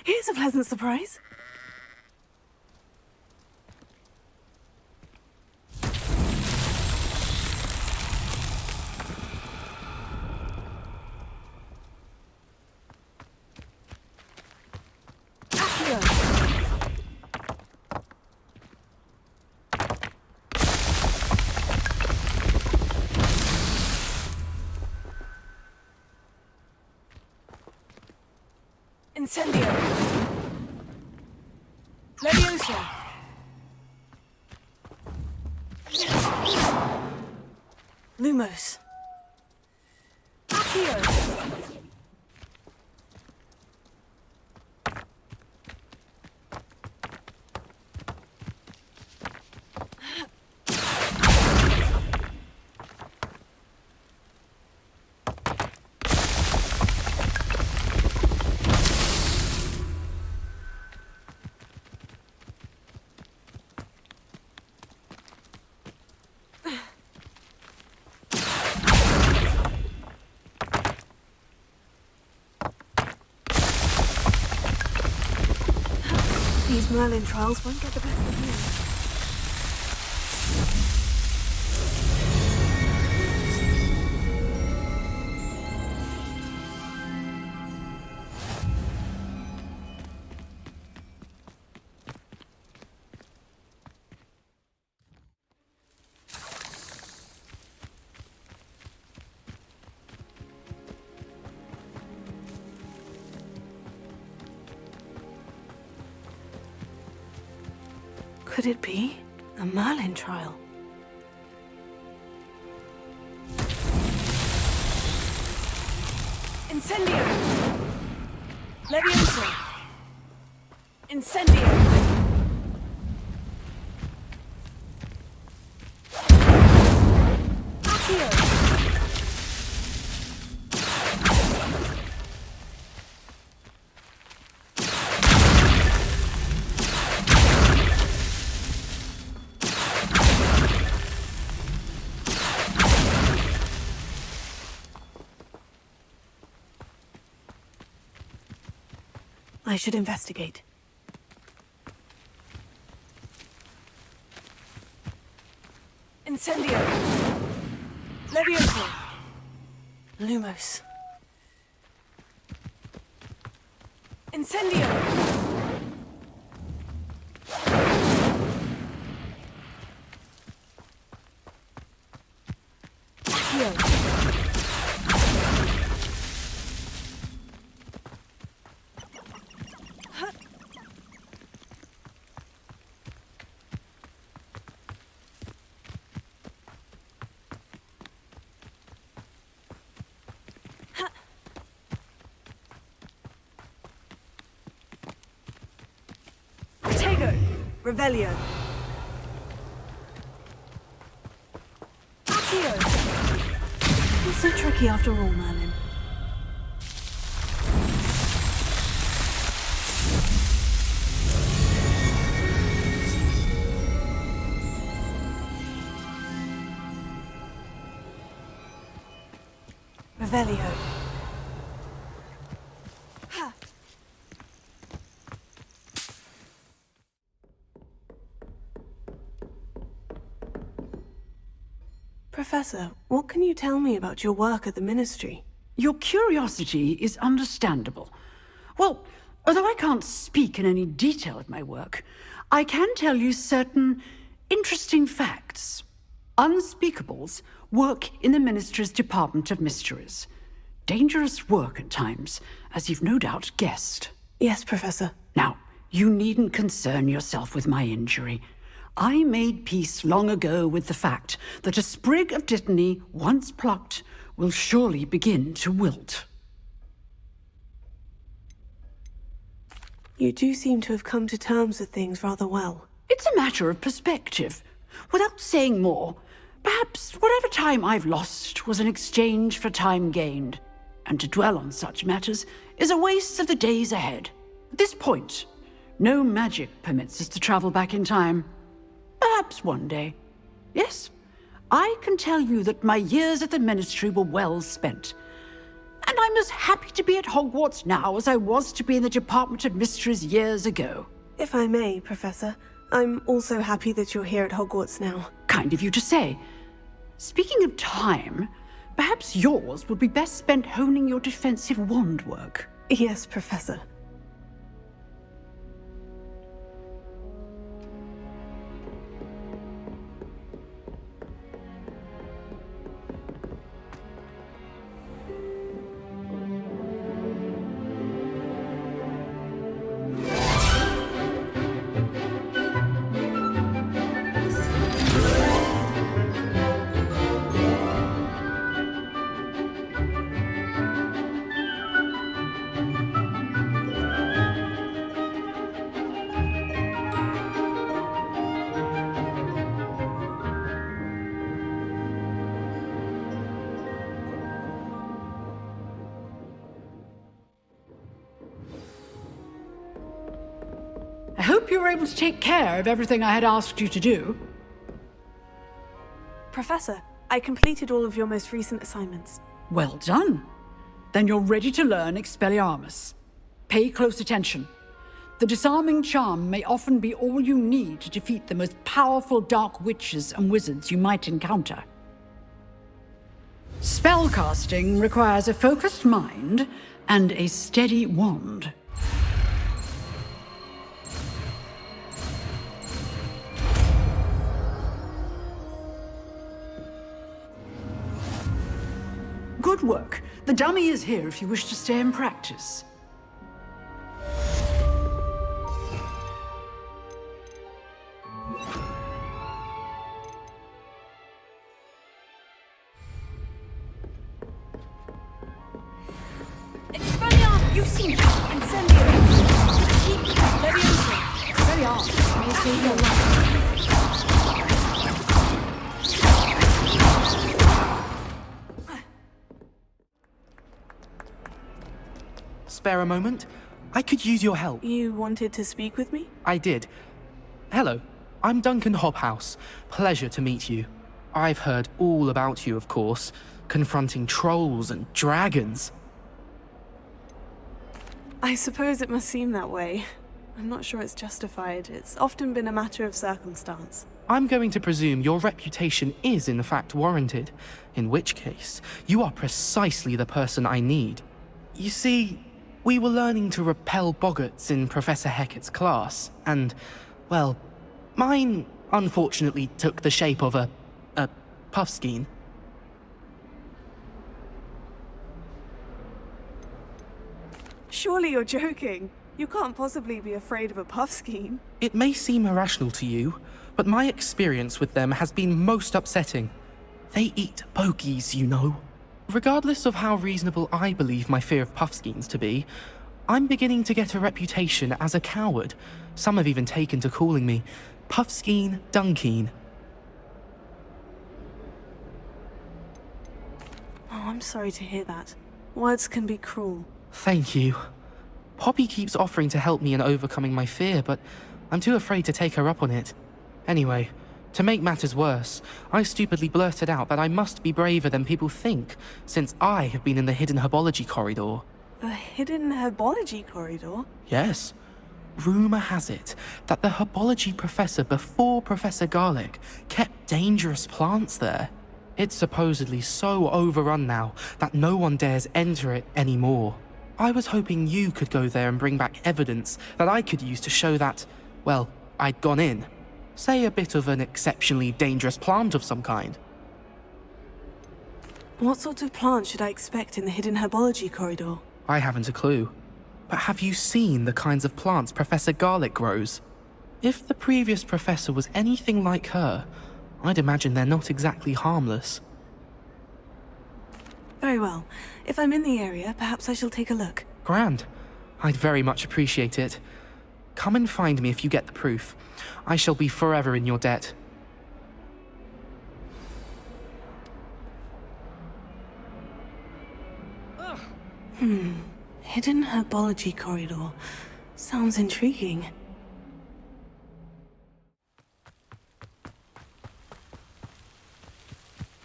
Here's a pleasant surprise. Incendio. Leviosa. Lumos. Accio. These Merlin trials won't get the best of me. Could it be a Merlin trial? Incendio! Leviosa! Incendio! Accio! I should investigate. Incendio! Leviosa! Lumos. Incendio! Accio! Revelio. Accio. Not so tricky after all, Merlin. Revelio. Professor, what can you tell me about your work at the Ministry? Your curiosity is understandable. Well, although I can't speak in any detail of my work, I can tell you certain interesting facts. Unspeakables work in the Ministry's Department of Mysteries. Dangerous work at times, as you've no doubt guessed. Yes, Professor. Now, you needn't concern yourself with my injury. I made peace long ago with the fact that a sprig of dittany, once plucked, will surely begin to wilt. You do seem to have come to terms with things rather well. It's a matter of perspective. Without saying more, perhaps whatever time I've lost was an exchange for time gained, and to dwell on such matters is a waste of the days ahead. At this point, no magic permits us to travel back in time. Perhaps one day. Yes, I can tell you that my years at the Ministry were well spent. And I'm as happy to be at Hogwarts now as I was to be in the Department of Mysteries years ago. If I may, Professor, I'm also happy that you're here at Hogwarts now. Kind of you to say. Speaking of time, perhaps yours would be best spent honing your defensive wand work. Yes, Professor. I hope you were able to take care of everything I had asked you to do. Professor, I completed all of your most recent assignments. Well done. Then you're ready to learn Expelliarmus. Pay close attention. The disarming charm may often be all you need to defeat the most powerful dark witches and wizards you might encounter. Spellcasting requires a focused mind and a steady wand. Good work. The dummy is here if you wish to stay and practice. Expelliarmus! You've seen it! Incendio! Leviosa! Expelliarmus may save your life. Spare a moment? I could use your help. You wanted to speak with me? I did. Hello, I'm Duncan Hobhouse. Pleasure to meet you. I've heard all about you, of course, confronting trolls and dragons. I suppose it must seem that way. I'm not sure it's justified. It's often been a matter of circumstance. I'm going to presume your reputation is in fact warranted, in which case, you are precisely the person I need. You see, we were learning to repel boggarts in Professor Hecat's class, and, well, mine unfortunately took the shape of a puffskein. Surely you're joking. You can't possibly be afraid of a puffskein. It may seem irrational to you, but my experience with them has been most upsetting. They eat bogies, you know. Regardless of how reasonable I believe my fear of puffskeins to be, I'm beginning to get a reputation as a coward. Some have even taken to calling me Puffskein Dunkeen. Oh, I'm sorry to hear that. Words can be cruel. Thank you. Poppy keeps offering to help me in overcoming my fear, but I'm too afraid to take her up on it. Anyway, to make matters worse, I stupidly blurted out that I must be braver than people think, since I have been in the hidden herbology corridor. The hidden herbology corridor? Yes. Rumour has it that the herbology professor before Professor Garlick kept dangerous plants there. It's supposedly so overrun now that no one dares enter it anymore. I was hoping you could go there and bring back evidence that I could use to show that, well, I'd gone in. Say a bit of an exceptionally dangerous plant of some kind. What sort of plant should I expect in the hidden herbology corridor? I haven't a clue. But have you seen the kinds of plants Professor Garlick grows? If the previous professor was anything like her, I'd imagine they're not exactly harmless. Very well. If I'm in the area, perhaps I shall take a look. Grand. I'd very much appreciate it. Come and find me if you get the proof. I shall be forever in your debt. Hidden herbology corridor. Sounds intriguing.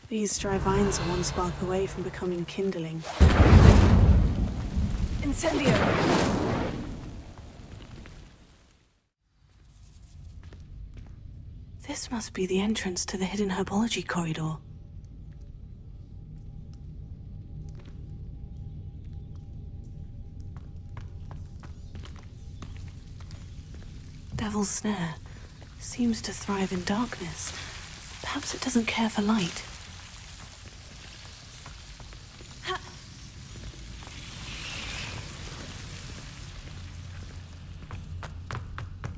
These dry vines are one spark away from becoming kindling. Incendio! This must be the entrance to the hidden herbology corridor. Devil's Snare seems to thrive in darkness. Perhaps it doesn't care for light.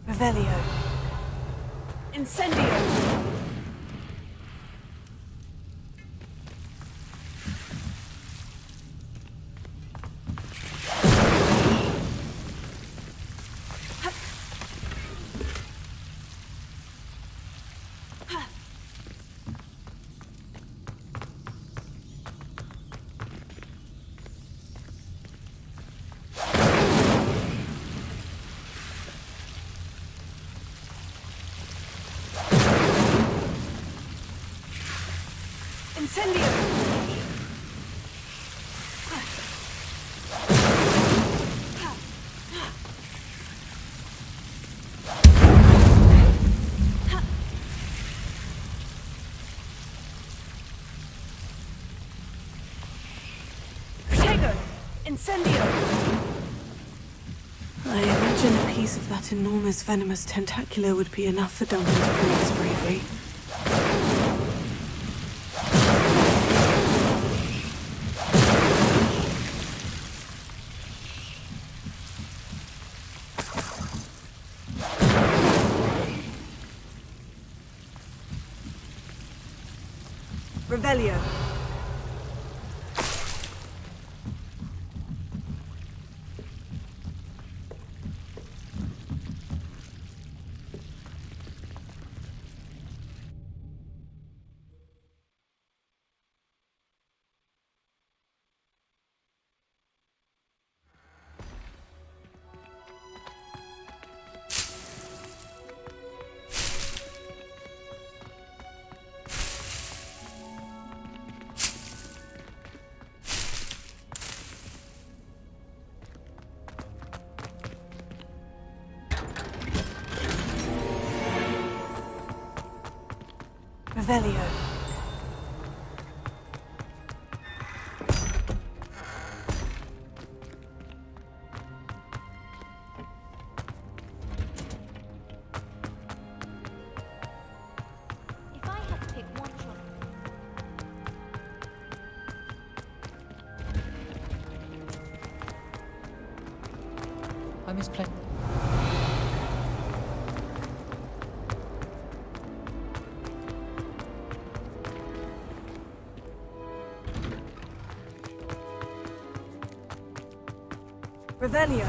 Revelio. Incendio. Incendio! Protego! Incendio! I imagine a piece of that enormous venomous tentacula would be enough for Duncan to prove his bravery. Revelio. Revelio. If I had to pick one shot. I misplaced. Revelio.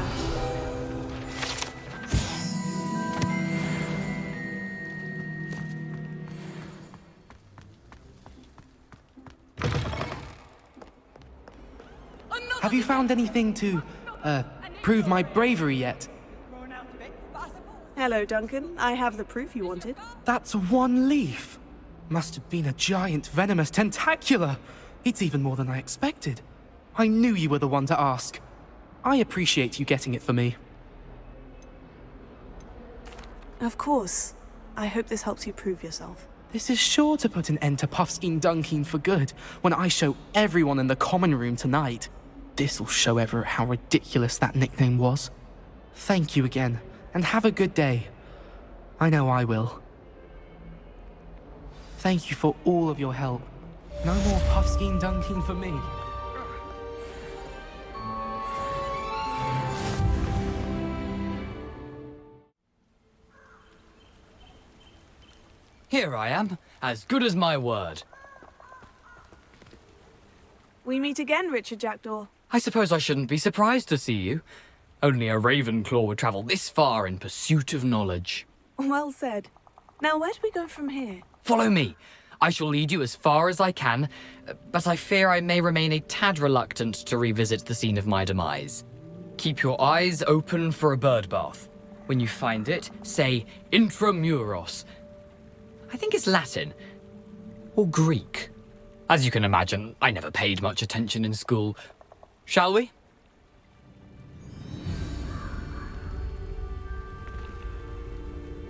Have you found anything to, prove my bravery yet? Hello, Duncan. I have the proof you wanted. That's one leaf. Must have been a giant venomous tentacula. It's even more than I expected. I knew you were the one to ask. I appreciate you getting it for me. Of course. I hope this helps you prove yourself. This is sure to put an end to Puffskein Dunkin for good when I show everyone in the common room tonight. This'll show Everett how ridiculous that nickname was. Thank you again, and have a good day. I know I will. Thank you for all of your help. No more Puffskein Dunkin for me. Here I am, as good as my word. We meet again, Richard Jackdaw. I suppose I shouldn't be surprised to see you. Only a Ravenclaw would travel this far in pursuit of knowledge. Well said. Now, where do we go from here? Follow me. I shall lead you as far as I can, but I fear I may remain a tad reluctant to revisit the scene of my demise. Keep your eyes open for a bird bath. When you find it, say Intramuros. I think it's Latin. Or Greek. As you can imagine, I never paid much attention in school. Shall we?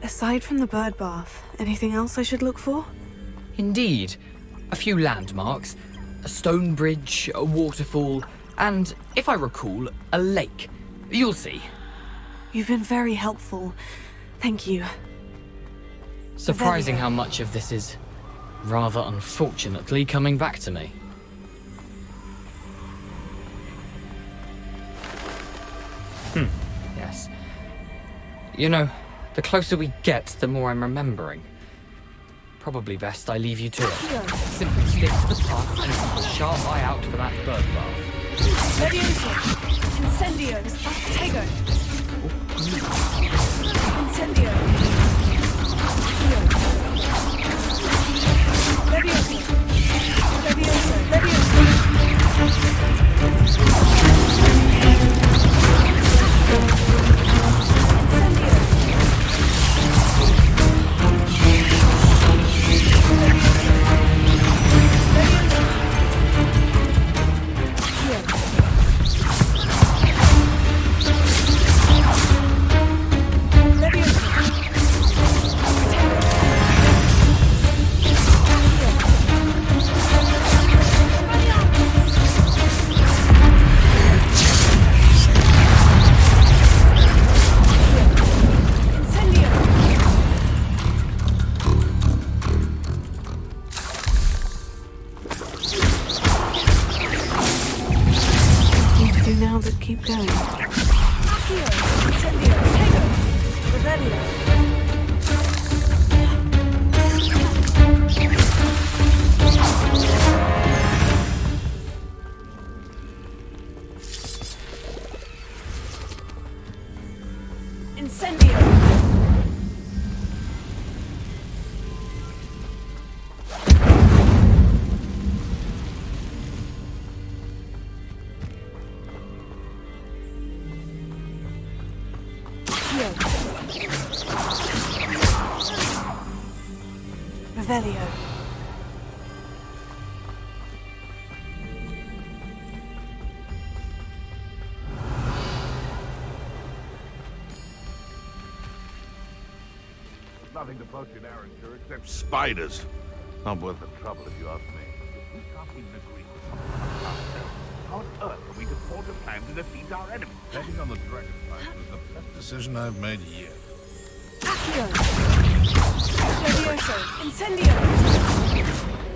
Aside from the bird bath, anything else I should look for? Indeed. A few landmarks, a stone bridge, a waterfall, and, if I recall, a lake. You'll see. You've been very helpful. Thank you. Surprising how much of this is, rather unfortunately, coming back to me. Yes. You know, the closer we get, the more I'm remembering. Probably best I leave you to it. Simply stick to the path and keep a sharp eye out for that bird bath. Levioso! Incendio! Tego! Incendio! Levioso! Levioso! Now but keep going. Accio! Incendio! Tego! Revelio! Incendio! Revelio. Nothing to boast in Arranger except spiders. Not worth the trouble if you ask me. We can't even agree with something like ourselves. How on earth are we to forge a plan to defeat our enemy? Betting on the dragon fight was the best decision I've made yet. Accio! Levioso! Incendio!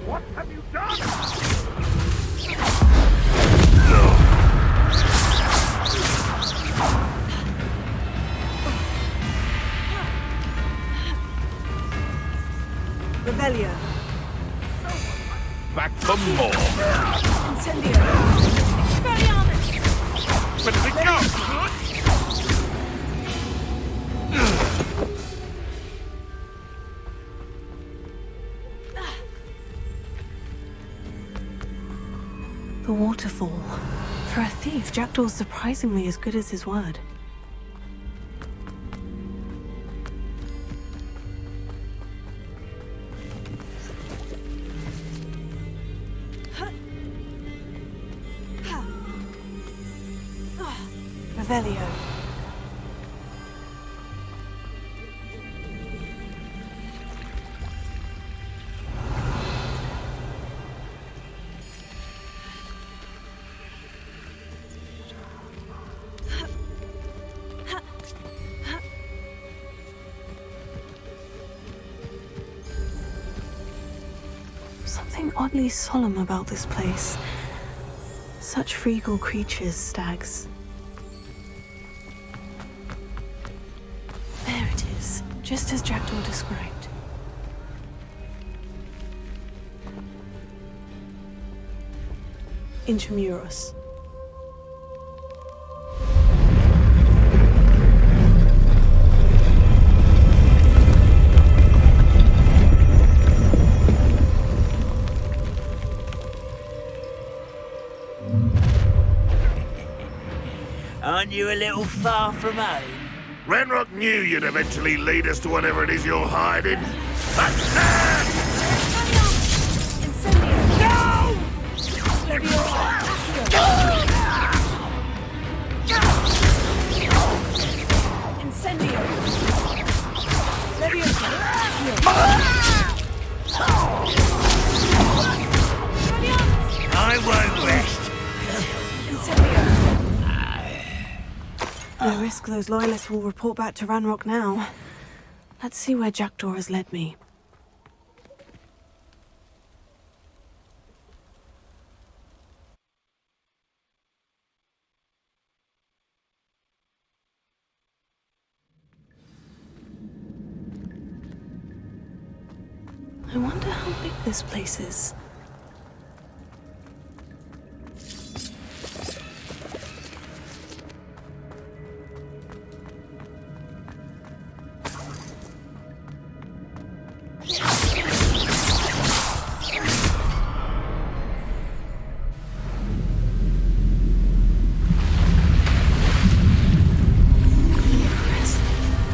What have you done? Revelio! Back for more. Incendio! Expelliarmus! But it go! The waterfall. For a thief, Jackdaw's surprisingly as good as his word. Revelio. Something oddly solemn about this place. Such regal creatures, stags. There it is, just as Jackdaw described. Intramuros. Aren't you a little far from home? Ranrock knew you'd eventually lead us to whatever it is you're hiding. Incendio! I won't rest. No risk those loyalists will report back to Ranrock now. Let's see where Jackdaw has led me. I wonder how big this place is.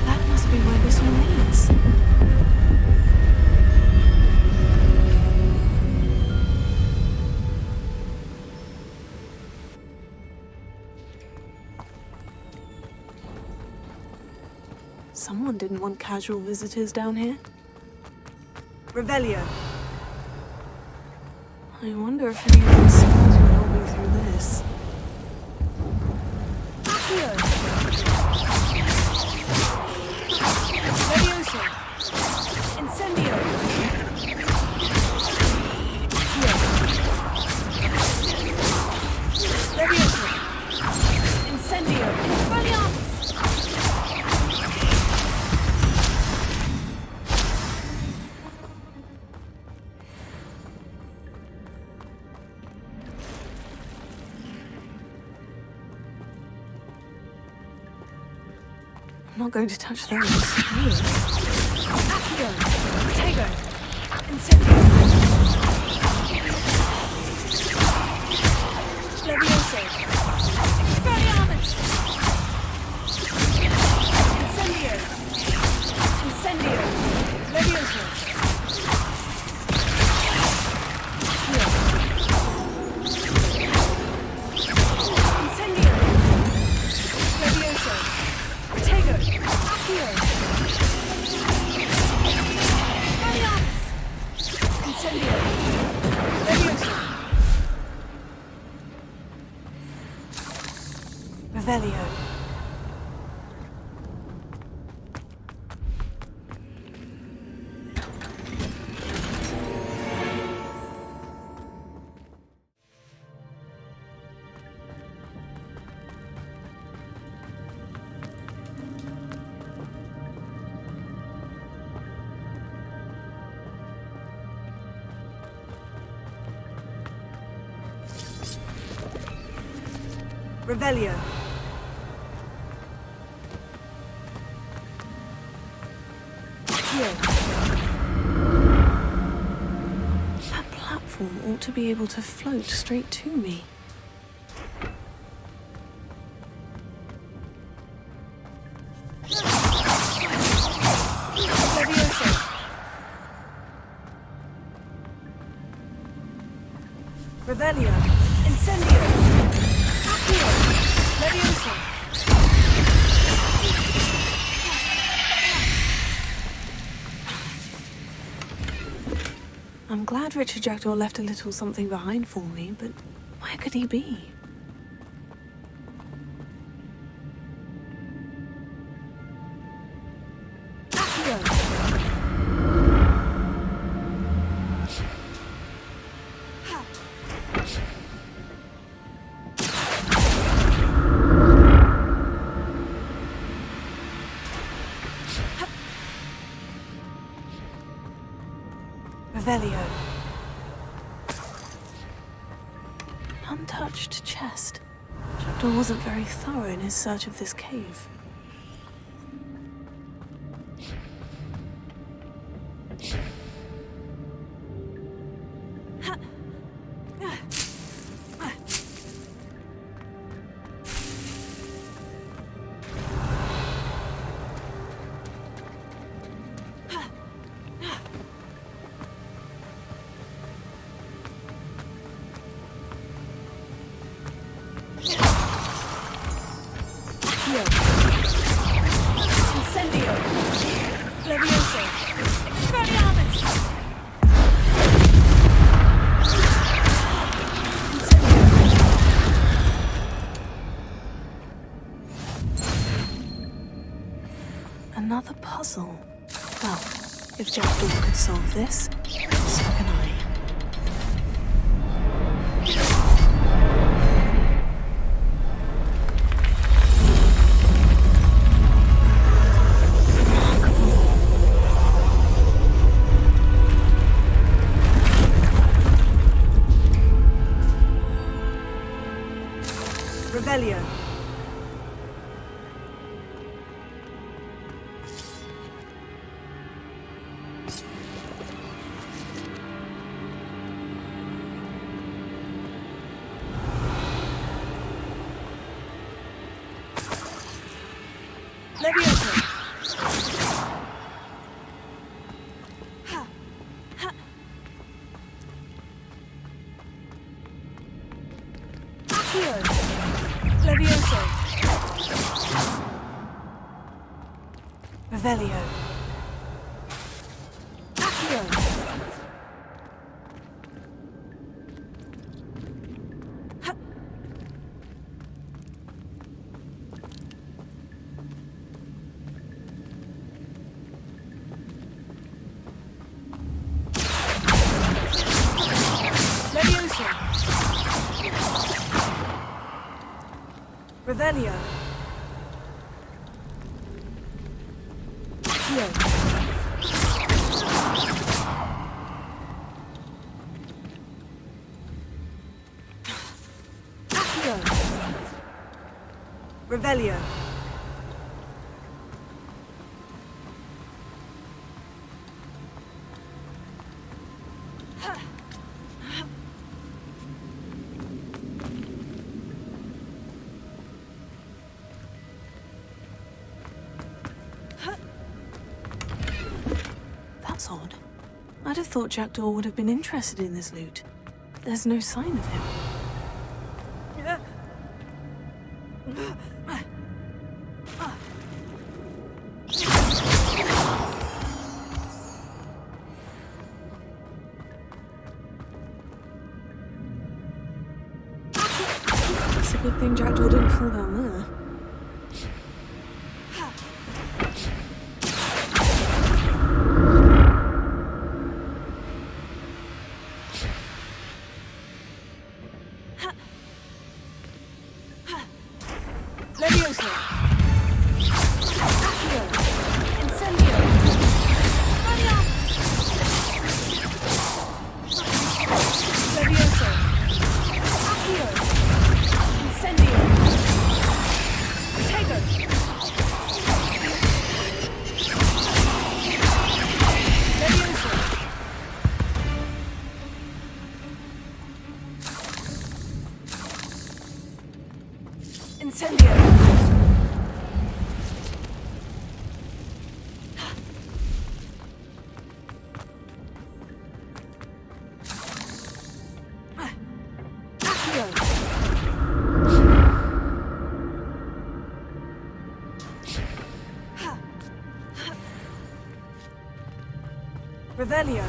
That must be where this all leads. Someone didn't want casual visitors down here. Revelio. I wonder if anyone's skills will help me through this. Accio. Levioso. Incendio. Accio. Levioso. Incendio. Expelliarmus. I'm not going to touch those. Accio, Protego, Incendio, Levioso, Expelliarmus, Incendio, Incendio, Levioso, Accio, Incendio, Levioso, Protego, Accio, Expelliarmus, Incendio, Levioso, Revelio. Revelio. Here. That platform ought to be able to float straight to me. Levioso. Revelio. Incendio. Accio. Levioso. I'm glad Richard Jackdaw left a little something behind for me, but where could he be? Accio. Revelio. An untouched chest. Jackdaw wasn't very thorough in his search of this cave. Incendio! Levioso! Expelliarmus! Another puzzle. Well, if Jackdaw could solve this, so can I. Revelio. Levioso. Ha. Ha. Accio. Levioso. Revelio. Accio. Ha. Levioso. Revelio. Accio. Accio. Revelio. That's odd. I'd have thought Jackdaw would have been interested in this loot. There's no sign of him. It's a good thing Jackdaw didn't fall down there. Levioso! Accio! Incendio! Expelliarmus! Levioso! Accio! Incendio! Tego! Levioso! Incendio! Accio! Revelio!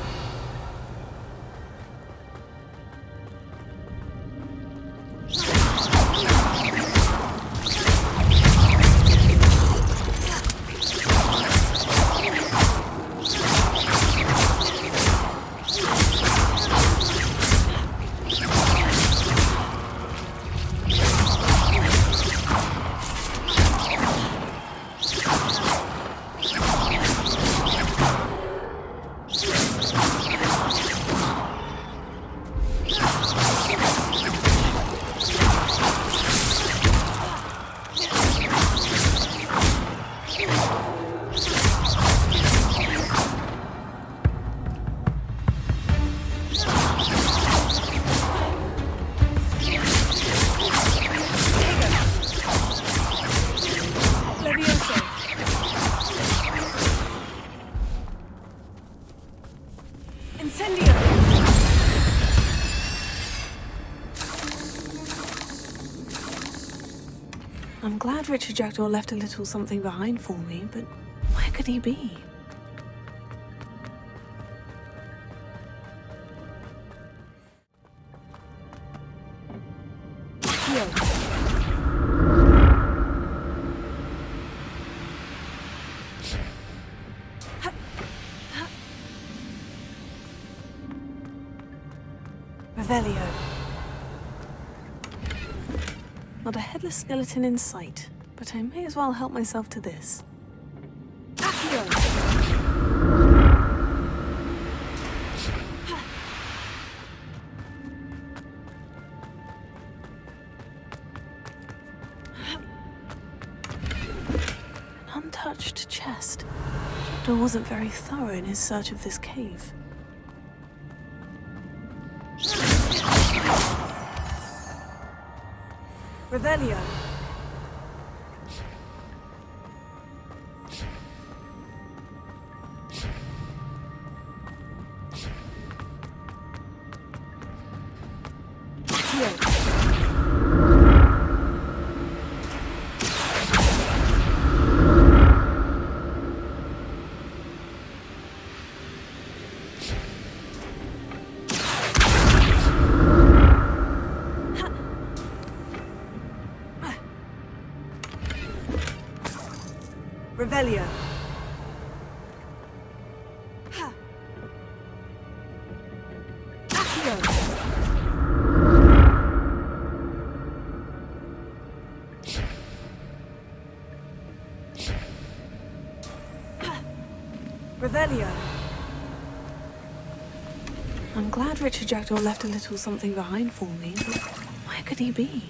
Levioso! Incendio! I'm glad Richard Jackdaw left a little something behind for me, but where could he be? Revelio. Not a headless skeleton in sight, but I may as well help myself to this. Accio. An untouched chest. Jackdaw wasn't very thorough in his search of this cave. Revelio. Revelio. Ha. Accio. Ha. Revelio. I'm glad Richard Jackdaw left a little something behind for me, but where could he be?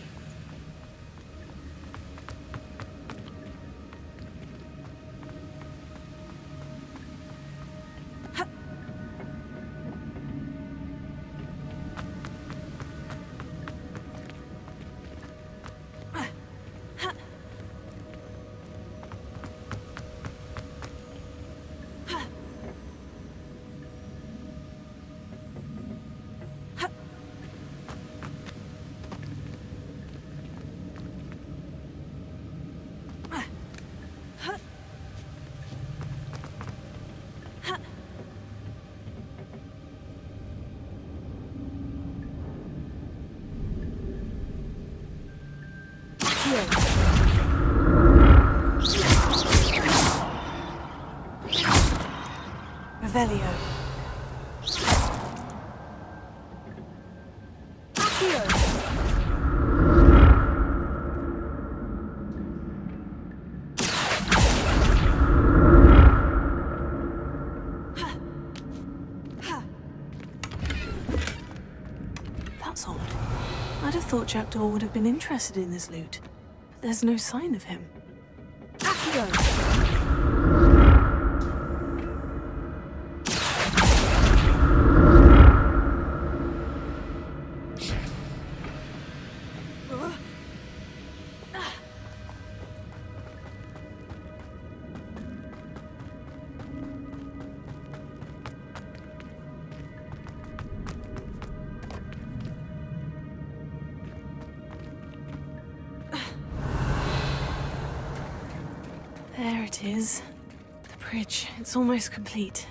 Revelio. Accio. That's odd. I'd have thought Jackdaw would have been interested in this loot, but there's no sign of him. Accio. There it is. The bridge. It's almost complete.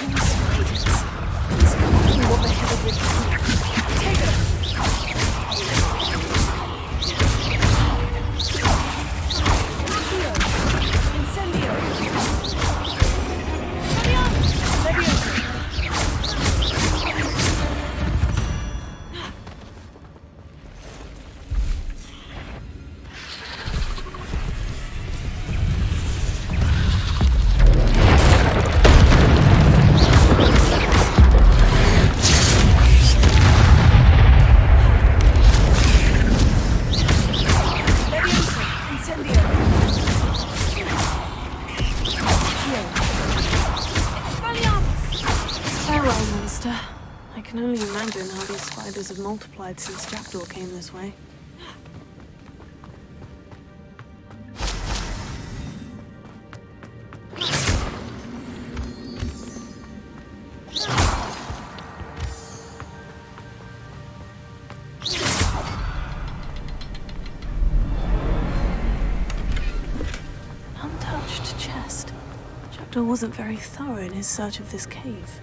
And the spiders. It's completely what the hell of it. Take it! Accio! Incendio! Leviosa! I can only imagine how these spiders have multiplied since Jackdaw came this way. Untouched chest. Jackdaw wasn't very thorough in his search of this cave.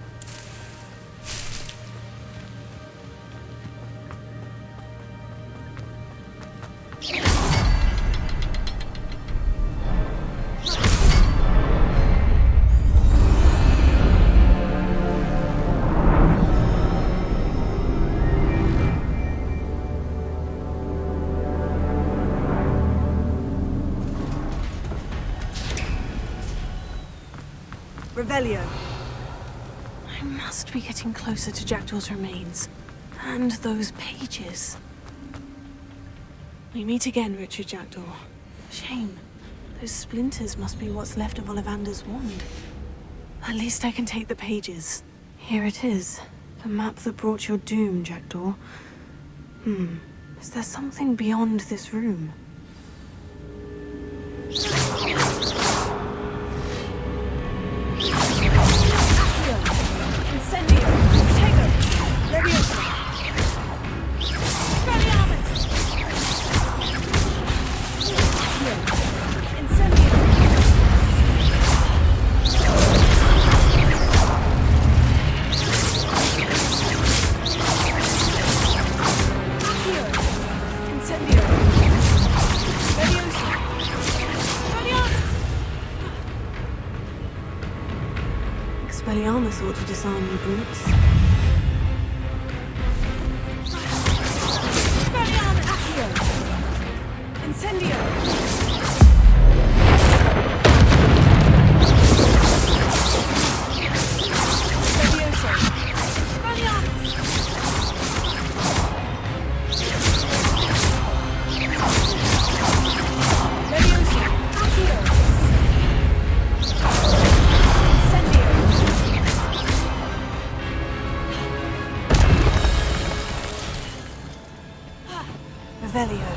Revelio. I must be getting closer to Jackdaw's remains. And those pages. We meet again, Richard Jackdaw. Shame. Those splinters must be what's left of Ollivander's wand. At least I can take the pages. Here it is. The map that brought your doom, Jackdaw. Is there something beyond this room? Incendio! Tego! Leviosa! Expelliarmus! Incendio! Accio! Incendio! Leviosa! Expelliarmus! Expelliarmus ought to disarm you brutes. Expelliarmus! Accio! Incendio! Leviosa! Expelliarmus! Leviosa! Accio! Incendio! Revelio.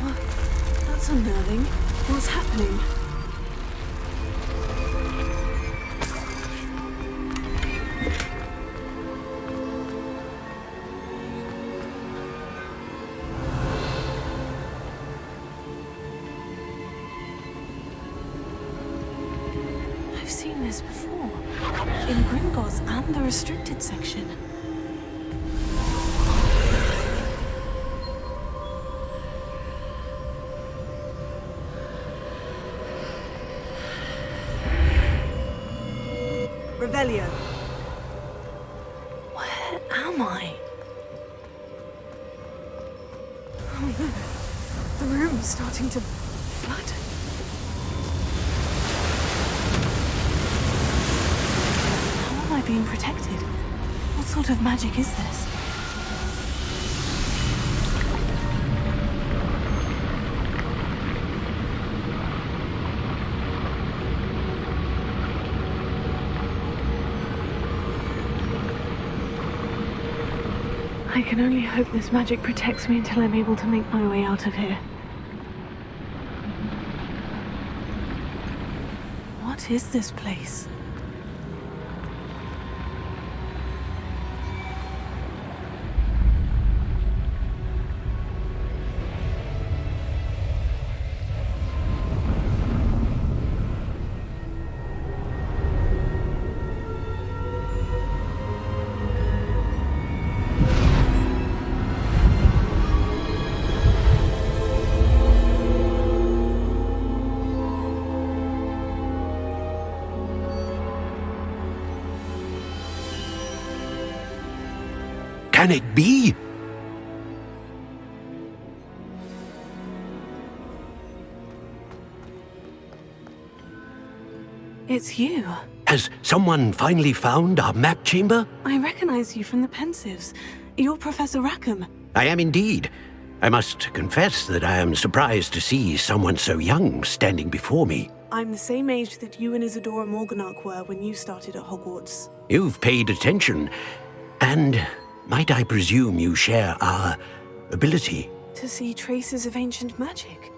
What? That's unnerving. What's happening? I've seen this before. In Gringotts and the restricted section. Revelio. Where am I? Oh no. The room's starting to flood. How am I being protected? What sort of magic is this? I can only hope this magic protects me until I'm able to make my way out of here. What is this place? Can it be? It's you. Has someone finally found our map chamber? I recognize you from the Pensives. You're Professor Rackham. I am indeed. I must confess that I am surprised to see someone so young standing before me. I'm the same age that you and Isadora Morganach were when you started at Hogwarts. You've paid attention, and might I presume you share our ability? To see traces of ancient magic?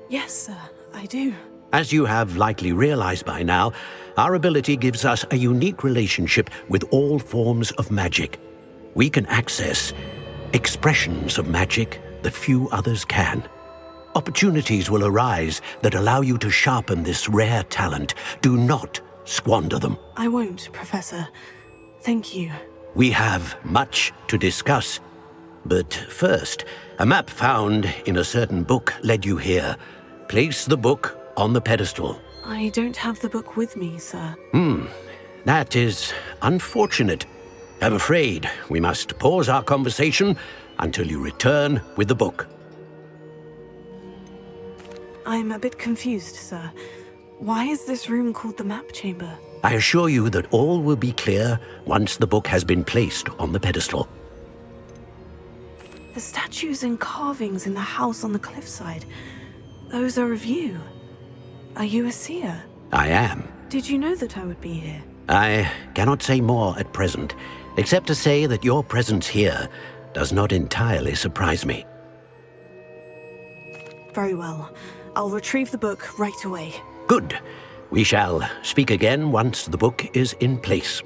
Yes, sir, I do. As you have likely realized by now, our ability gives us a unique relationship with all forms of magic. We can access expressions of magic that few others can. Opportunities will arise that allow you to sharpen this rare talent. Do not squander them. I won't, Professor. Thank you. We have much to discuss. But first, a map found in a certain book led you here. Place the book on the pedestal. I don't have the book with me, sir. That is unfortunate. I'm afraid we must pause our conversation until you return with the book. I'm a bit confused, sir. Why is this room called the map chamber? I assure you that all will be clear once the book has been placed on the pedestal. The statues and carvings in the house on the cliffside, those are of you. Are you a seer? I am. Did you know that I would be here? I cannot say more at present, except to say that your presence here does not entirely surprise me. Very well. I'll retrieve the book right away. Good. We shall speak again once the book is in place.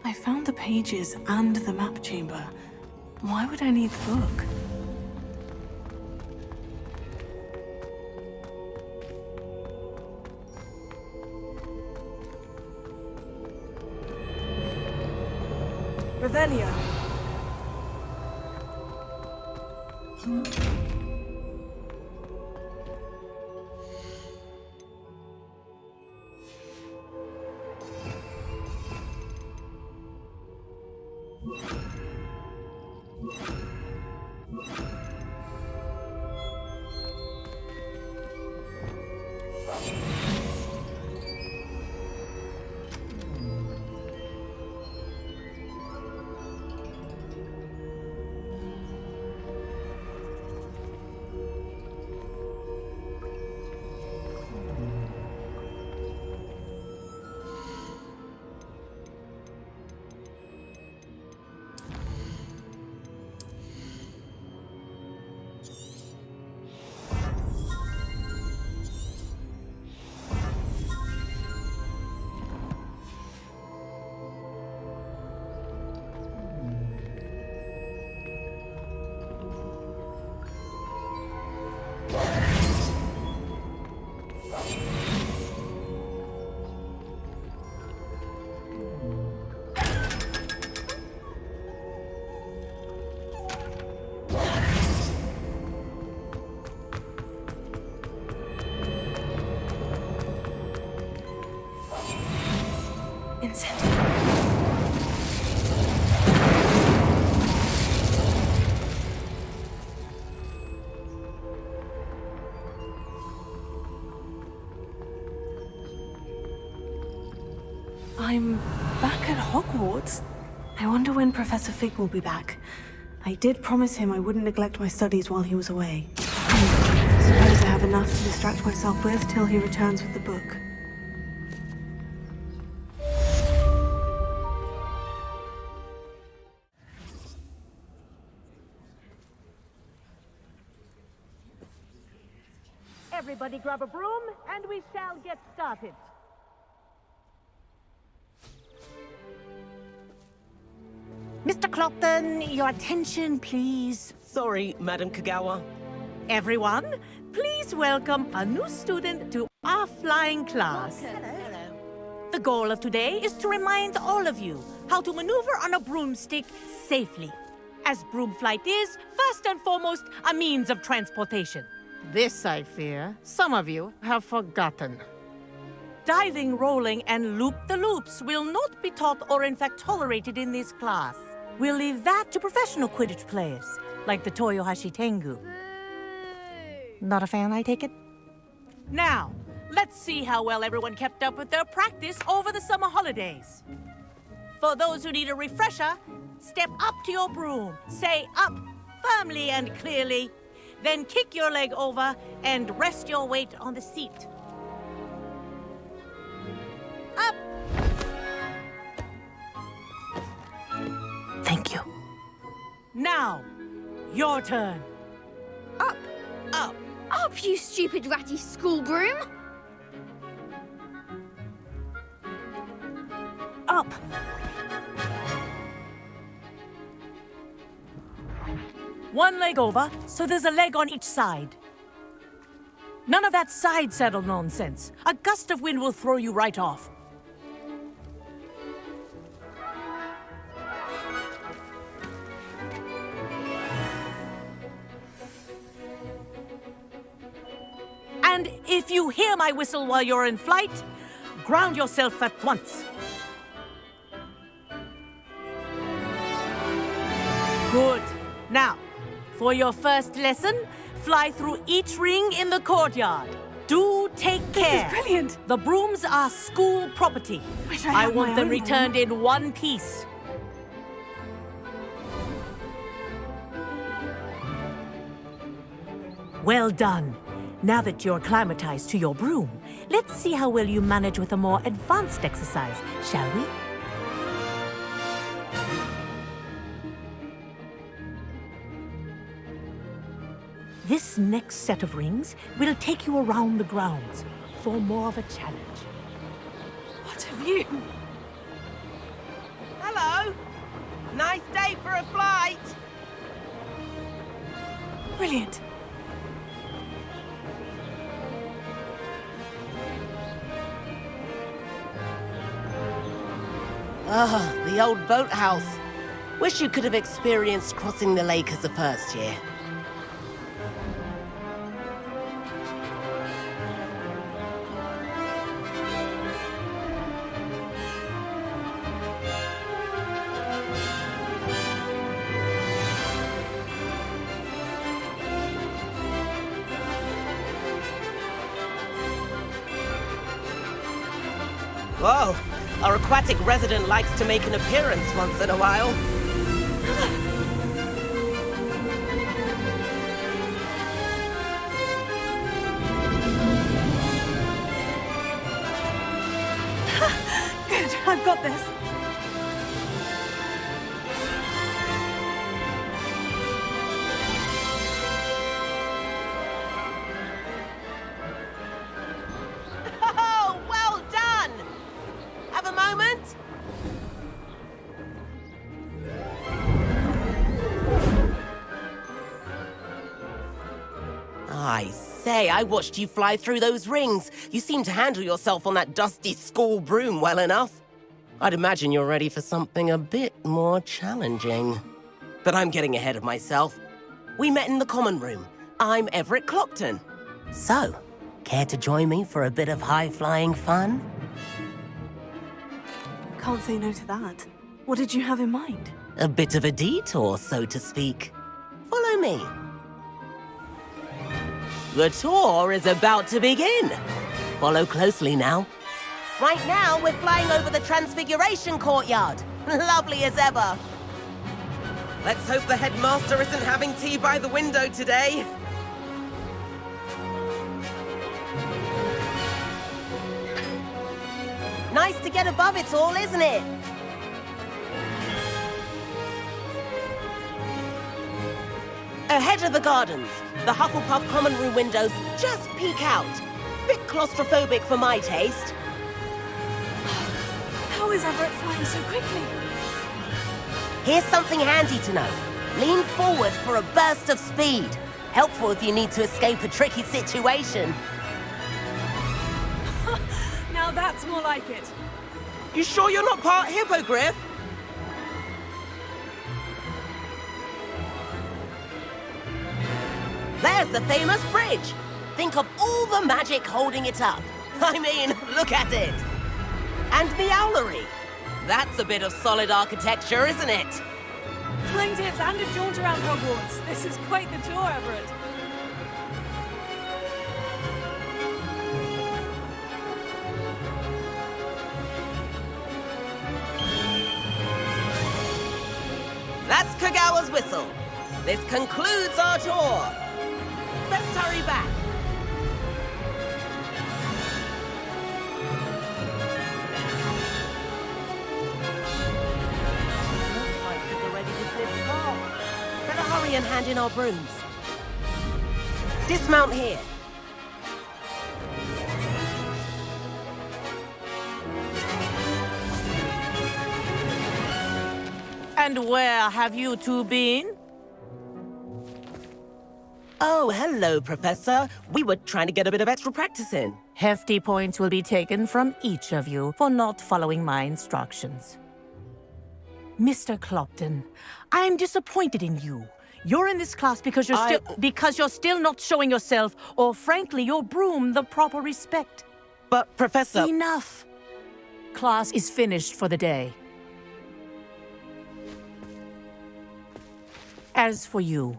I found the pages and the map chamber. Why would I need the book? Revelio. I'm back at Hogwarts. I wonder when Professor Fig will be back. I did promise him I wouldn't neglect my studies while he was away. Suppose I have enough to distract myself with till he returns with the book. Everybody grab a broom, and we shall get started. Mr. Clopton, your attention, please. Sorry, Madam Kagawa. Everyone, please welcome a new student to our flying class. Hello. The goal of today is to remind all of you how to maneuver on a broomstick safely, as broom flight is, first and foremost, a means of transportation. This, I fear, some of you have forgotten. Diving, rolling, and loop-the-loops will not be taught or in fact tolerated in this class. We'll leave that to professional Quidditch players, like the Toyohashi Tengu. Not a fan, I take it? Now, let's see how well everyone kept up with their practice over the summer holidays. For those who need a refresher, step up to your broom, say up firmly and clearly, then kick your leg over and rest your weight on the seat. Up! Thank you. Now, your turn. Up! Up! Up, you stupid ratty school broom! Up! One leg over, so there's a leg on each side. None of that side saddle nonsense. A gust of wind will throw you right off. And if you hear my whistle while you're in flight, ground yourself at once. Good. Now, for your first lesson, fly through each ring in the courtyard. Do take care. This is brilliant. The brooms are school property. Wish I had want my them own returned in one piece. Well done. Now that you're acclimatized to your broom, let's see how well you manage with a more advanced exercise, shall we? This next set of rings will take you around the grounds for more of a challenge. What a view! Hello! Nice day for a flight! Brilliant. Ah, the old boathouse. Wish you could have experienced crossing the lake as a first year. Whoa, our aquatic resident likes to make an appearance once in a while. Good, I've got this. Oh, well done! Have a moment? I say, I watched you fly through those rings. You seem to handle yourself on that dusty school broom well enough. I'd imagine you're ready for something a bit more challenging. But I'm getting ahead of myself. We met in the common room. I'm Everett Clopton. So, care to join me for a bit of high-flying fun? Can't say no to that. What did you have in mind? A bit of a detour, so to speak. Follow me. The tour is about to begin. Follow closely now. Right now, we're flying over the Transfiguration Courtyard. Lovely as ever. Let's hope the headmaster isn't having tea by the window today. Nice to get above it all, isn't it? Ahead of the gardens, the Hufflepuff common room windows just peek out. Bit claustrophobic for my taste. How is Everett flying so quickly? Here's something handy to know. Lean forward for a burst of speed. Helpful if you need to escape a tricky situation. Now that's more like it. You sure you're not part hippogriff? There's the famous bridge. Think of all the magic holding it up. I mean, look at it. And the owlery. That's a bit of solid architecture, isn't it? Fling tips and a jaunt around Hogwarts. This is quite the tour, Everett. That's Kagawa's whistle. This concludes our tour. Let's hurry back. Looks like people are ready to slip off. Better hurry and hand in our brooms. Dismount here. And where have you two been? Oh, hello, Professor. We were trying to get a bit of extra practice in. Hefty points will be taken from each of you for not following my instructions. Mr. Clopton, I'm disappointed in you. You're in this class because you're still not showing yourself, or frankly, your broom, the proper respect. But, Professor... Enough! Class is finished for the day. As for you,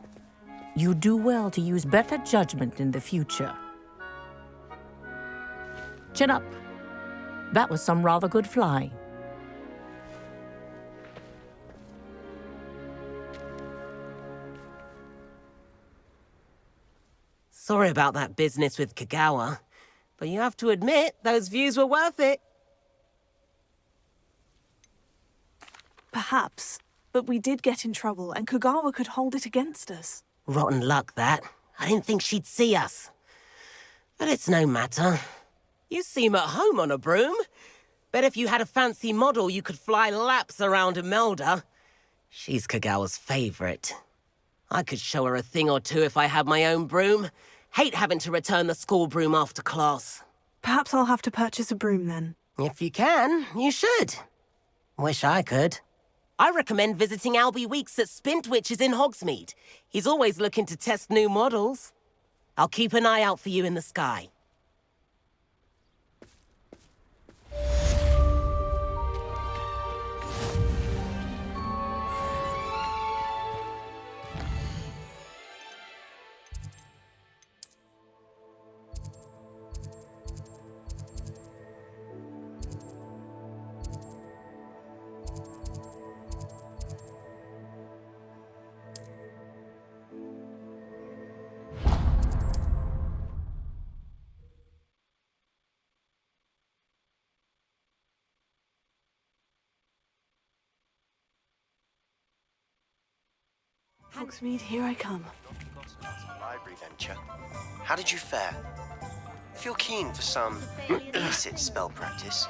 you do well to use better judgment in the future. Chin up. That was some rather good flying. Sorry about that business with Kagawa, but you have to admit, those views were worth it. Perhaps, but we did get in trouble, and Kagawa could hold it against us. Rotten luck, that. I didn't think she'd see us. But it's no matter. You seem at home on a broom. Bet if you had a fancy model, you could fly laps around Imelda. She's Kagawa's favorite. I could show her a thing or two if I had my own broom. Hate having to return the school broom after class. Perhaps I'll have to purchase a broom then. If you can, you should. Wish I could. I recommend visiting Albie Weeks at Spintwitches in Hogsmeade. He's always looking to test new models. I'll keep an eye out for you in the sky. Hogsmeade, here I come. Library venture. How did you fare? If you're keen for some illicit spell practice,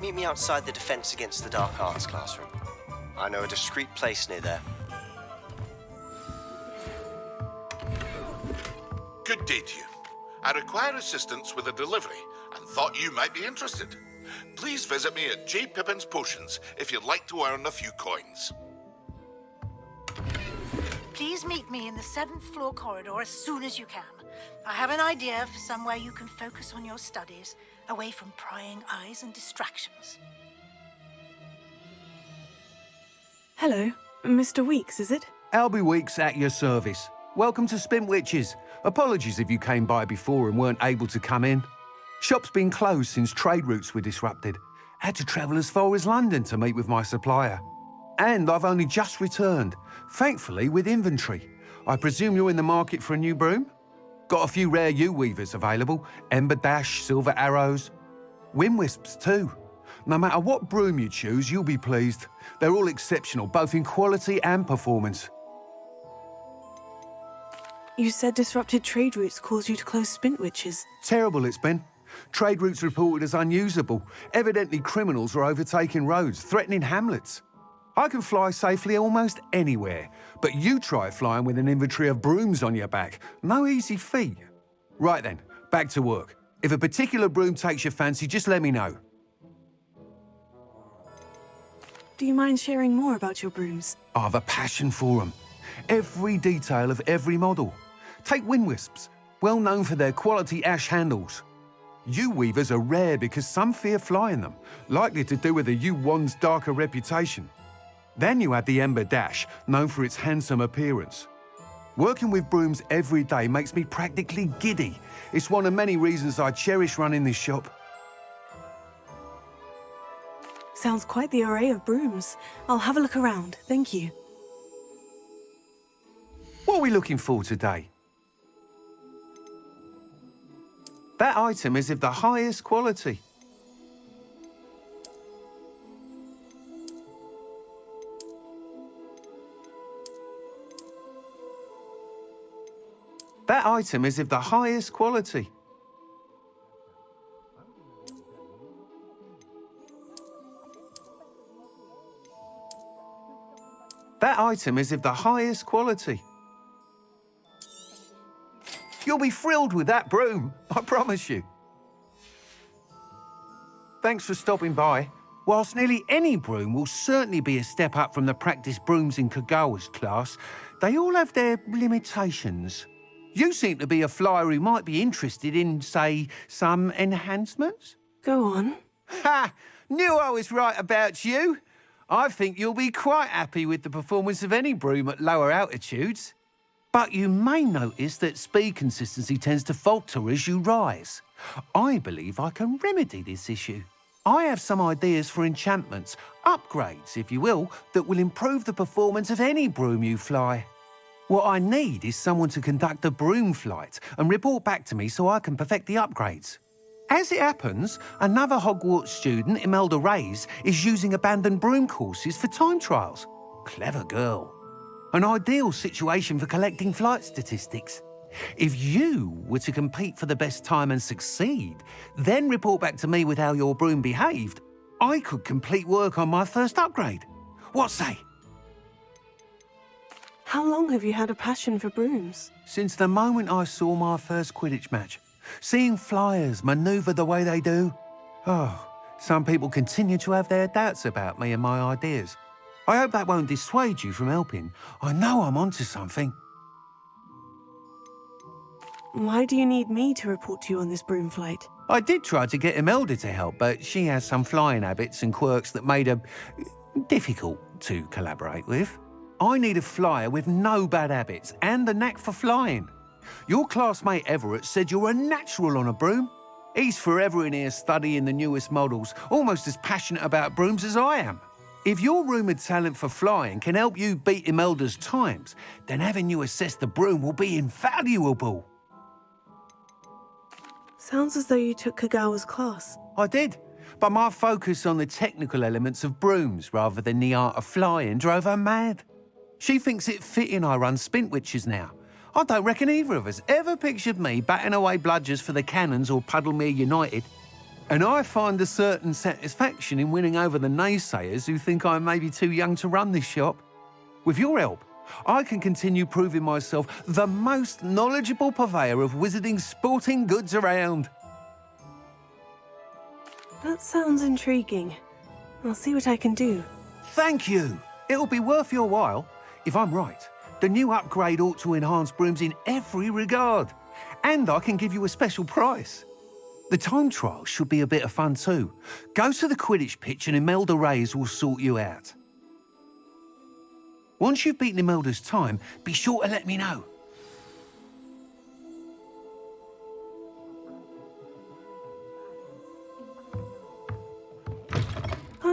meet me outside the Defense Against the Dark Arts classroom. I know a discreet place near there. Good day to you. I require assistance with a delivery and thought you might be interested. Please visit me at J. Pippin's Potions if you'd like to earn a few coins. Please meet me in the 7th floor corridor as soon as you can. I have an idea for somewhere you can focus on your studies, away from prying eyes and distractions. Hello, Mr. Weeks, is it? Albie Weeks at your service. Welcome to Spintwitches. Apologies if you came by before and weren't able to come in. Shop's been closed since trade routes were disrupted. Had to travel as far as London to meet with my supplier. And I've only just returned, thankfully with inventory. I presume you're in the market for a new broom? Got a few rare yew-weavers available. Ember Dash, Silver Arrows. Wind-wisps too. No matter what broom you choose, you'll be pleased. They're all exceptional, both in quality and performance. You said disrupted trade routes caused you to close Spintwitches. Terrible it's been. Trade routes reported as unusable. Evidently criminals are overtaking roads, threatening hamlets. I can fly safely almost anywhere, but you try flying with an inventory of brooms on your back. No easy feat. Right then, back to work. If a particular broom takes your fancy, just let me know. Do you mind sharing more about your brooms? I have a passion for them. Every detail of every model. Take Wind-wisps, well known for their quality ash handles. Yew-weavers are rare because some fear flying them, likely to do with the yew-wand's darker reputation. Then you have the Ember Dash, known for its handsome appearance. Working with brooms every day makes me practically giddy. It's one of many reasons I cherish running this shop. Sounds quite the array of brooms. I'll have a look around, thank you. What are we looking for today? That item is of the highest quality. That item is of the highest quality. That item is of the highest quality. You'll be thrilled with that broom, I promise you. Thanks for stopping by. Whilst nearly any broom will certainly be a step up from the practice brooms in Kagawa's class, they all have their limitations. You seem to be a flyer who might be interested in, say, some enhancements? Go on. Ha! Knew I was right about you. I think you'll be quite happy with the performance of any broom at lower altitudes. But you may notice that speed consistency tends to falter as you rise. I believe I can remedy this issue. I have some ideas for enchantments, upgrades, if you will, that will improve the performance of any broom you fly. What I need is someone to conduct a broom flight and report back to me so I can perfect the upgrades. As it happens, another Hogwarts student, Imelda Reyes, is using abandoned broom courses for time trials. Clever girl. An ideal situation for collecting flight statistics. If you were to compete for the best time and succeed, then report back to me with how your broom behaved, I could complete work on my first upgrade. What say? How long have you had a passion for brooms? Since the moment I saw my first Quidditch match. Seeing flyers manoeuvre the way they do. Oh, some people continue to have their doubts about me and my ideas. I hope that won't dissuade you from helping. I know I'm onto something. Why do you need me to report to you on this broom flight? I did try to get Imelda to help, but she has some flying habits and quirks that made her difficult to collaborate with. I need a flyer with no bad habits and the knack for flying. Your classmate Everett said you're a natural on a broom. He's forever in here studying the newest models, almost as passionate about brooms as I am. If your rumoured talent for flying can help you beat Imelda's times, then having you assess the broom will be invaluable. Sounds as though you took Kagawa's class. I did, but my focus on the technical elements of brooms rather than the art of flying drove her mad. She thinks it fitting I run Spintwitches now. I don't reckon either of us ever pictured me batting away bludgers for the Cannons or Puddlemere United. And I find a certain satisfaction in winning over the naysayers who think I may be too young to run this shop. With your help, I can continue proving myself the most knowledgeable purveyor of wizarding sporting goods around. That sounds intriguing. I'll see what I can do. Thank you. It'll be worth your while. If I'm right, the new upgrade ought to enhance brooms in every regard. And I can give you a special price. The time trial should be a bit of fun too. Go to the Quidditch pitch and Imelda Reyes will sort you out. Once you've beaten Imelda's time, be sure to let me know.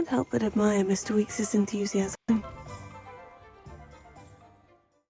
can't help but admire Mr. Weekes' enthusiasm.